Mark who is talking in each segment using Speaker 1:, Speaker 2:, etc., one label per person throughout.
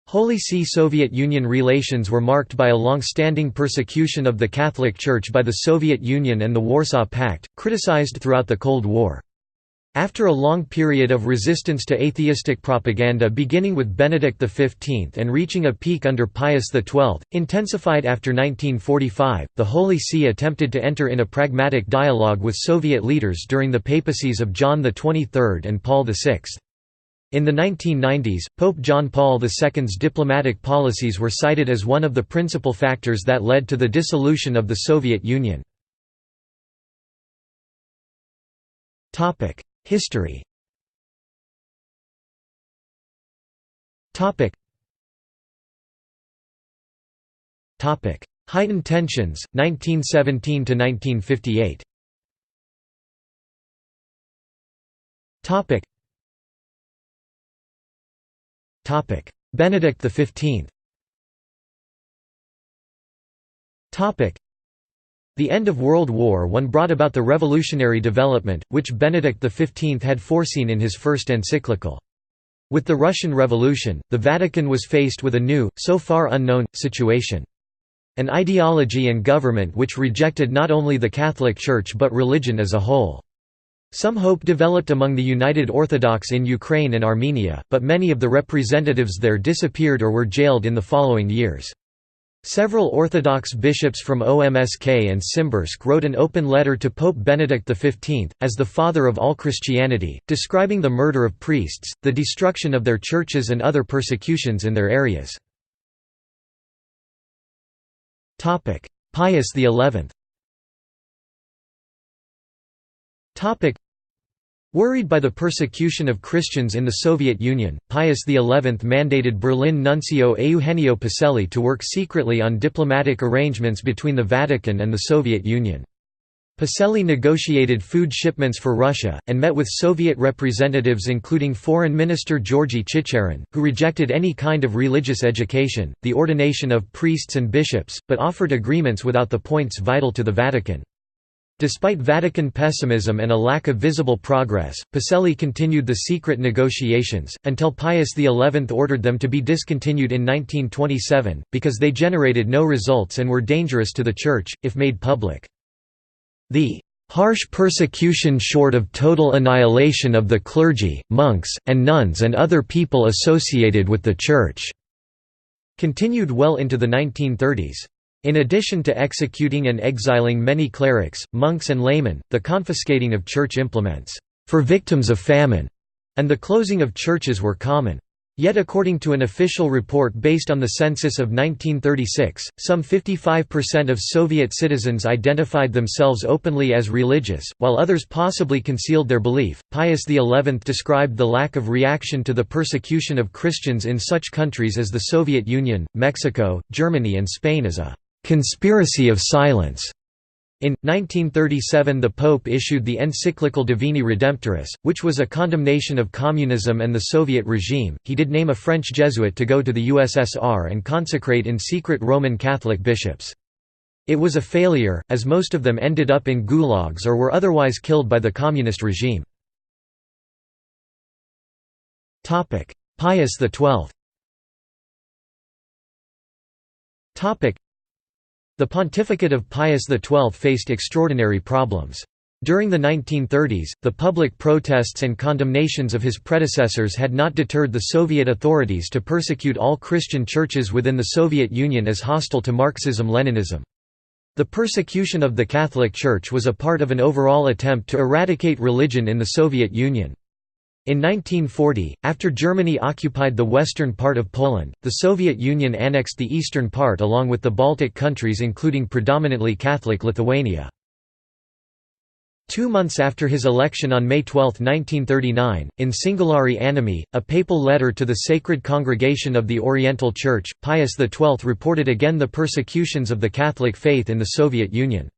Speaker 1: Holy See–Soviet Union relations were marked by a long-standing persecution of the Catholic Church by the Soviet Union and the Warsaw Pact, criticized throughout the Cold War. After a long period of resistance to atheistic propaganda beginning with Benedict XV and reaching a peak under Pius XII, intensified after 1945, the Holy See attempted to enter in a pragmatic dialogue with Soviet leaders during the papacies of John XXIII and Paul VI. In the 1990s, Pope John Paul II's diplomatic policies were cited as one of the principal factors that led to the dissolution of the Soviet Union. History. Heightened tensions, 1917 to 1958. Benedict XV. The end of World War I brought about the revolutionary development, which Benedict XV had foreseen in his first encyclical. With the Russian Revolution, the Vatican was faced with a new, so far unknown, situation. An ideology and government which rejected not only the Catholic Church but religion as a whole. Some hope developed among the United Orthodox in Ukraine and Armenia, but many of the representatives there disappeared or were jailed in the following years. Several Orthodox bishops from Omsk and Simbirsk wrote an open letter to Pope Benedict XV, as the father of all Christianity, describing the murder of priests, the destruction of their churches and other persecutions in their areas. Pius XI. Worried by the persecution of Christians in the Soviet Union, Pius XI mandated Berlin nuncio Eugenio Pacelli to work secretly on diplomatic arrangements between the Vatican and the Soviet Union. Pacelli negotiated food shipments for Russia, and met with Soviet representatives including Foreign Minister Georgy Chicherin, who rejected any kind of religious education, the ordination of priests and bishops, but offered agreements without the points vital to the Vatican. Despite Vatican pessimism and a lack of visible progress, Pacelli continued the secret negotiations, until Pius XI ordered them to be discontinued in 1927, because they generated no results and were dangerous to the Church, if made public. The harsh persecution short of total annihilation of the clergy, monks, and nuns and other people associated with the Church continued well into the 1930s. In addition to executing and exiling many clerics, monks and laymen, the confiscating of church implements for victims of famine and the closing of churches were common. Yet according to an official report based on the census of 1936, some 55% of Soviet citizens identified themselves openly as religious, while others possibly concealed their belief. Pius XI described the lack of reaction to the persecution of Christians in such countries as the Soviet Union, Mexico, Germany and Spain as a conspiracy of silence. In 1937 the Pope issued the encyclical Divini Redemptoris, which was a condemnation of communism and the Soviet regime. He did name a French Jesuit to go to the USSR and consecrate in secret Roman Catholic bishops. It was a failure, as most of them ended up in gulags or were otherwise killed by the communist regime. Pius XII. The pontificate of Pius XII faced extraordinary problems. During the 1930s, the public protests and condemnations of his predecessors had not deterred the Soviet authorities to persecute all Christian churches within the Soviet Union as hostile to Marxism-Leninism. The persecution of the Catholic Church was a part of an overall attempt to eradicate religion in the Soviet Union. In 1940, after Germany occupied the western part of Poland, the Soviet Union annexed the eastern part along with the Baltic countries including predominantly Catholic Lithuania. 2 months after his election on May 12, 1939, in Singulari Animi, a papal letter to the Sacred Congregation of the Oriental Church, Pius XII reported again the persecutions of the Catholic faith in the Soviet Union.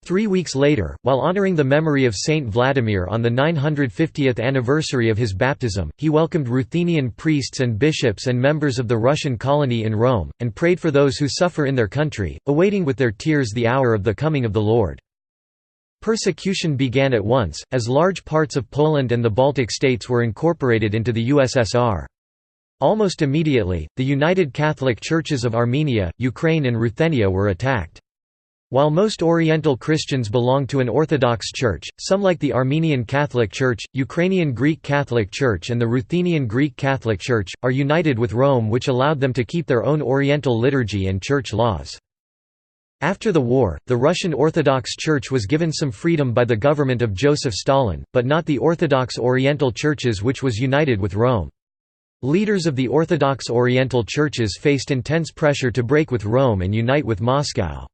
Speaker 1: 3 weeks later, while honoring the memory of Saint Vladimir on the 950th anniversary of his baptism, he welcomed Ruthenian priests and bishops and members of the Russian colony in Rome, and prayed for those who suffer in their country, awaiting with their tears the hour of the coming of the Lord. Persecution began at once, as large parts of Poland and the Baltic states were incorporated into the USSR. Almost immediately, the United Catholic Churches of Armenia, Ukraine and Ruthenia were attacked. While most Oriental Christians belong to an Orthodox Church, some like the Armenian Catholic Church, Ukrainian Greek Catholic Church and the Ruthenian Greek Catholic Church, are united with Rome, which allowed them to keep their own Oriental liturgy and church laws. After the war, the Russian Orthodox Church was given some freedom by the government of Joseph Stalin, but not the Orthodox Oriental Churches, which was united with Rome. Leaders of the Orthodox Oriental Churches faced intense pressure to break with Rome and unite with Moscow.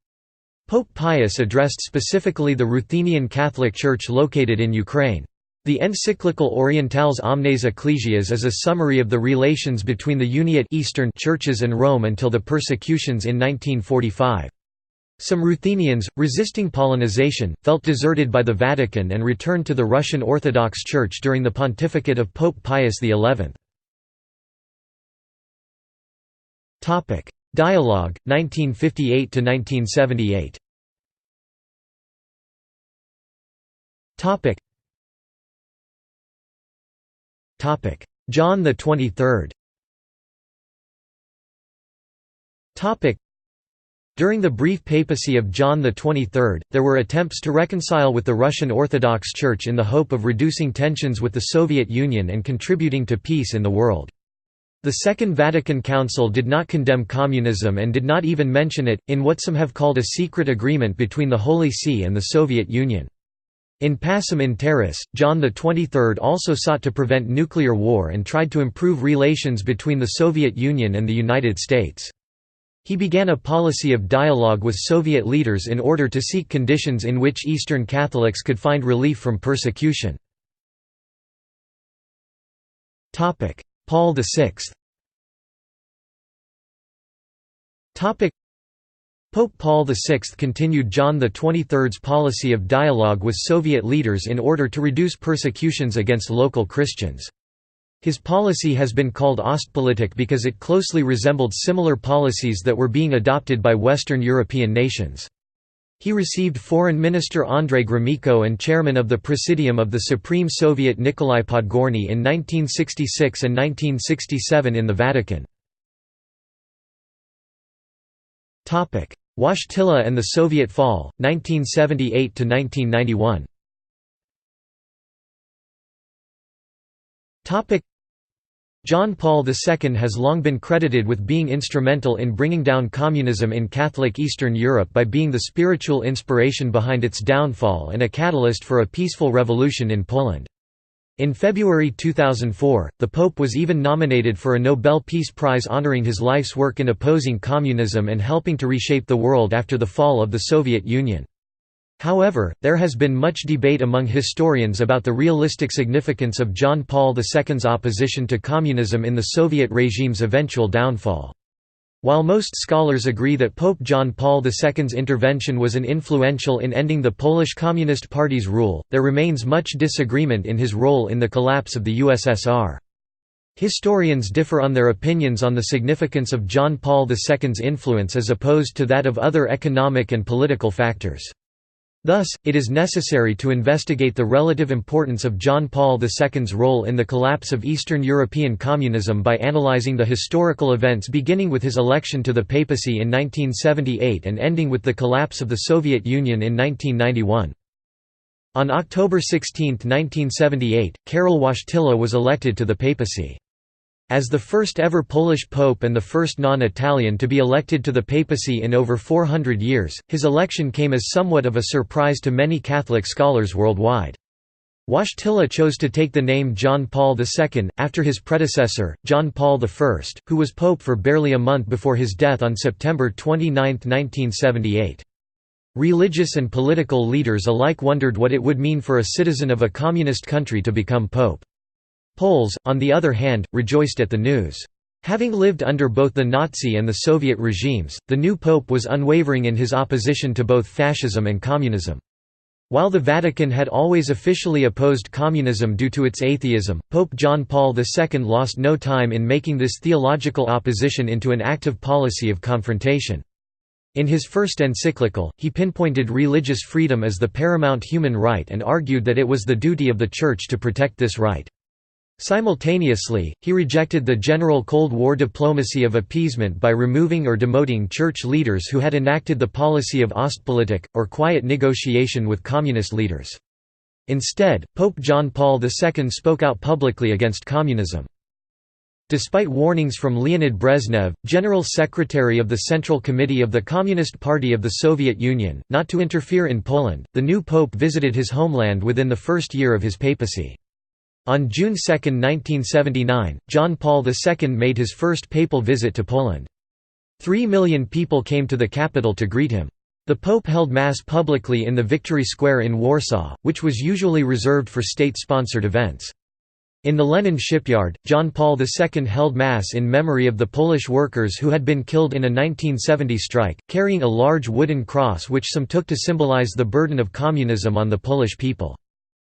Speaker 1: Pope Pius addressed specifically the Ruthenian Catholic Church located in Ukraine. The encyclical Orientales Omnes Ecclesias is a summary of the relations between the Uniate Eastern Churches and Rome until the persecutions in 1945. Some Ruthenians, resisting Polonization, felt deserted by the Vatican and returned to the Russian Orthodox Church during the pontificate of Pope Pius XI. Dialogue, 1958–1978. John the 23rd. During the brief papacy of John the 23rd, there were attempts to reconcile with the Russian Orthodox Church in the hope of reducing tensions with the Soviet Union and contributing to peace in the world. The Second Vatican Council did not condemn communism and did not even mention it, in what some have called a secret agreement between the Holy See and the Soviet Union. In Pacem in Terris, John the 23rd also sought to prevent nuclear war and tried to improve relations between the Soviet Union and the United States. He began a policy of dialogue with Soviet leaders in order to seek conditions in which Eastern Catholics could find relief from persecution. Paul VI. Pope Paul VI continued John XXIII's policy of dialogue with Soviet leaders in order to reduce persecutions against local Christians. His policy has been called Ostpolitik because it closely resembled similar policies that were being adopted by Western European nations. He received Foreign Minister Andrei Gromyko and Chairman of the Presidium of the Supreme Soviet Nikolai Podgorny in 1966 and 1967 in the Vatican. Wojtyla and the Soviet fall, 1978–1991. John Paul II has long been credited with being instrumental in bringing down communism in Catholic Eastern Europe by being the spiritual inspiration behind its downfall and a catalyst for a peaceful revolution in Poland. In February 2004, the Pope was even nominated for a Nobel Peace Prize honoring his life's work in opposing communism and helping to reshape the world after the fall of the Soviet Union. However, there has been much debate among historians about the realistic significance of John Paul II's opposition to communism in the Soviet regime's eventual downfall. While most scholars agree that Pope John Paul II's intervention was influential in ending the Polish Communist Party's rule, there remains much disagreement in his role in the collapse of the USSR. Historians differ on their opinions on the significance of John Paul II's influence as opposed to that of other economic and political factors. Thus, it is necessary to investigate the relative importance of John Paul II's role in the collapse of Eastern European communism by analyzing the historical events beginning with his election to the papacy in 1978 and ending with the collapse of the Soviet Union in 1991. On October 16, 1978, Karol Wojtyla was elected to the papacy. As the first ever Polish pope and the first non-Italian to be elected to the papacy in over 400 years, his election came as somewhat of a surprise to many Catholic scholars worldwide. Wojtyla chose to take the name John Paul II, after his predecessor, John Paul I, who was pope for barely a month before his death on September 29, 1978. Religious and political leaders alike wondered what it would mean for a citizen of a communist country to become pope. Poles, on the other hand, rejoiced at the news. Having lived under both the Nazi and the Soviet regimes, the new pope was unwavering in his opposition to both fascism and communism. While the Vatican had always officially opposed communism due to its atheism, Pope John Paul II lost no time in making this theological opposition into an active policy of confrontation. In his first encyclical, he pinpointed religious freedom as the paramount human right and argued that it was the duty of the Church to protect this right. Simultaneously, he rejected the general Cold War diplomacy of appeasement by removing or demoting church leaders who had enacted the policy of Ostpolitik, or quiet negotiation with communist leaders. Instead, Pope John Paul II spoke out publicly against communism. Despite warnings from Leonid Brezhnev, General Secretary of the Central Committee of the Communist Party of the Soviet Union, not to interfere in Poland, the new pope visited his homeland within the first year of his papacy. On June 2, 1979, John Paul II made his first papal visit to Poland. 3 million people came to the capital to greet him. The Pope held Mass publicly in the Victory Square in Warsaw, which was usually reserved for state-sponsored events. In the Lenin shipyard, John Paul II held Mass in memory of the Polish workers who had been killed in a 1970 strike, carrying a large wooden cross which some took to symbolize the burden of communism on the Polish people.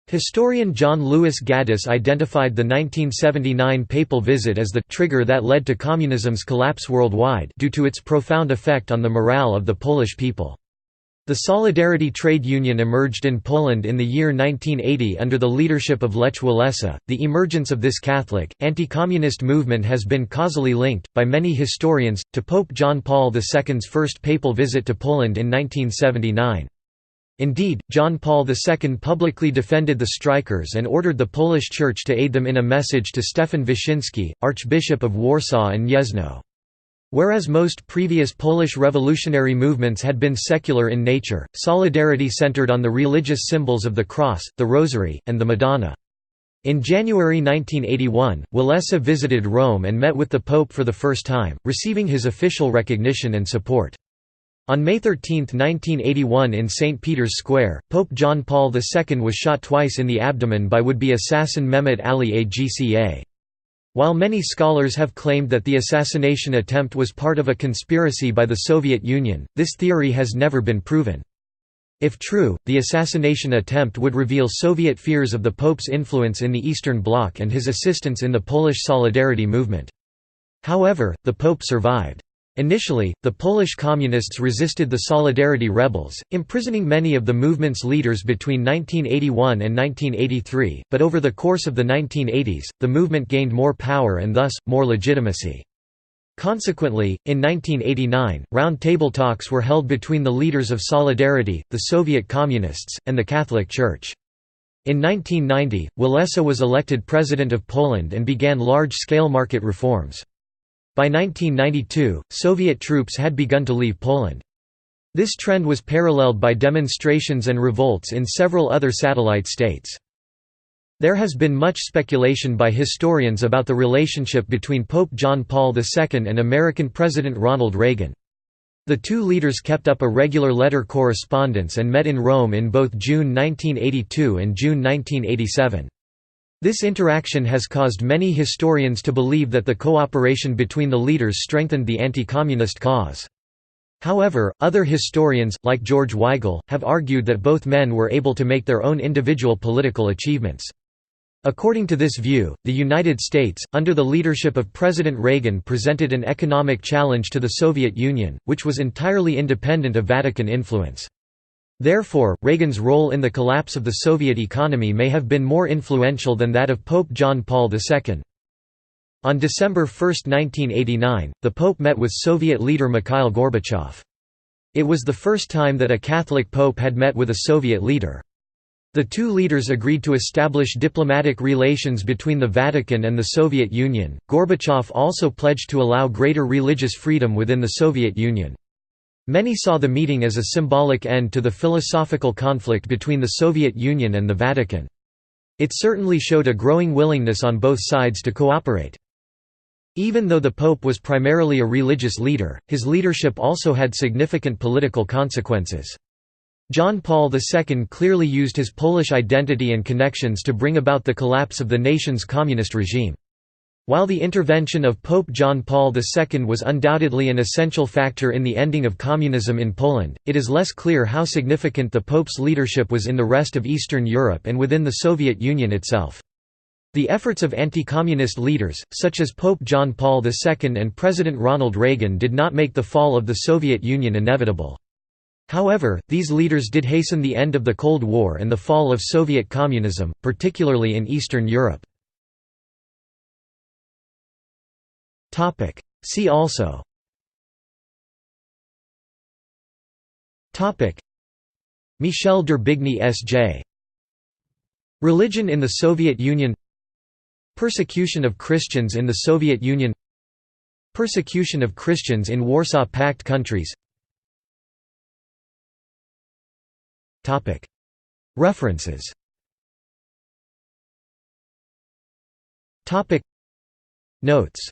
Speaker 1: Historian John Lewis Gaddis identified the 1979 papal visit as the trigger that led to communism's collapse worldwide due to its profound effect on the morale of the Polish people. The Solidarity trade union emerged in Poland in the year 1980 under the leadership of Lech Walesa. The emergence of this Catholic, anti-communist movement has been causally linked, by many historians, to Pope John Paul II's first papal visit to Poland in 1979. Indeed, John Paul II publicly defended the strikers and ordered the Polish Church to aid them in a message to Stefan Wyszyński, Archbishop of Warsaw and Gniezno. Whereas most previous Polish revolutionary movements had been secular in nature, Solidarity centered on the religious symbols of the Cross, the Rosary, and the Madonna. In January 1981, Walesa visited Rome and met with the Pope for the first time, receiving his official recognition and support. On May 13, 1981 in St. Peter's Square, Pope John Paul II was shot twice in the abdomen by would-be assassin Mehmet Ali Agca. While many scholars have claimed that the assassination attempt was part of a conspiracy by the Soviet Union, this theory has never been proven. If true, the assassination attempt would reveal Soviet fears of the Pope's influence in the Eastern Bloc and his assistance in the Polish Solidarity movement. However, the Pope survived. Initially, the Polish communists resisted the Solidarity rebels, imprisoning many of the movement's leaders between 1981 and 1983, but over the course of the 1980s, the movement gained more power and thus, more legitimacy. Consequently, in 1989, round-table talks were held between the leaders of Solidarity, the Soviet Communists, and the Catholic Church. In 1990, Walesa was elected President of Poland and began large-scale market reforms. By 1992, Soviet troops had begun to leave Poland. This trend was paralleled by demonstrations and revolts in several other satellite states. There has been much speculation by historians about the relationship between Pope John Paul II and American President Ronald Reagan. The two leaders kept up a regular letter correspondence and met in Rome in both June 1982 and June 1987. This interaction has caused many historians to believe that the cooperation between the leaders strengthened the anti-communist cause. However, other historians, like George Weigel, have argued that both men were able to make their own individual political achievements. According to this view, the United States, under the leadership of President Reagan, presented an economic challenge to the Soviet Union, which was entirely independent of Vatican influence. Therefore, Reagan's role in the collapse of the Soviet economy may have been more influential than that of Pope John Paul II. On December 1, 1989, the Pope met with Soviet leader Mikhail Gorbachev. It was the first time that a Catholic Pope had met with a Soviet leader. The two leaders agreed to establish diplomatic relations between the Vatican and the Soviet Union. Gorbachev also pledged to allow greater religious freedom within the Soviet Union. Many saw the meeting as a symbolic end to the philosophical conflict between the Soviet Union and the Vatican. It certainly showed a growing willingness on both sides to cooperate. Even though the Pope was primarily a religious leader, his leadership also had significant political consequences. John Paul II clearly used his Polish identity and connections to bring about the collapse of the nation's communist regime. While the intervention of Pope John Paul II was undoubtedly an essential factor in the ending of communism in Poland, it is less clear how significant the Pope's leadership was in the rest of Eastern Europe and within the Soviet Union itself. The efforts of anti-communist leaders, such as Pope John Paul II and President Ronald Reagan, did not make the fall of the Soviet Union inevitable. However, these leaders did hasten the end of the Cold War and the fall of Soviet communism, particularly in Eastern Europe. See also Michel d'Urbigny S.J. Religion in the Soviet Union, persecution of Christians in the Soviet Union, persecution of Christians in Warsaw Pact countries. References. Notes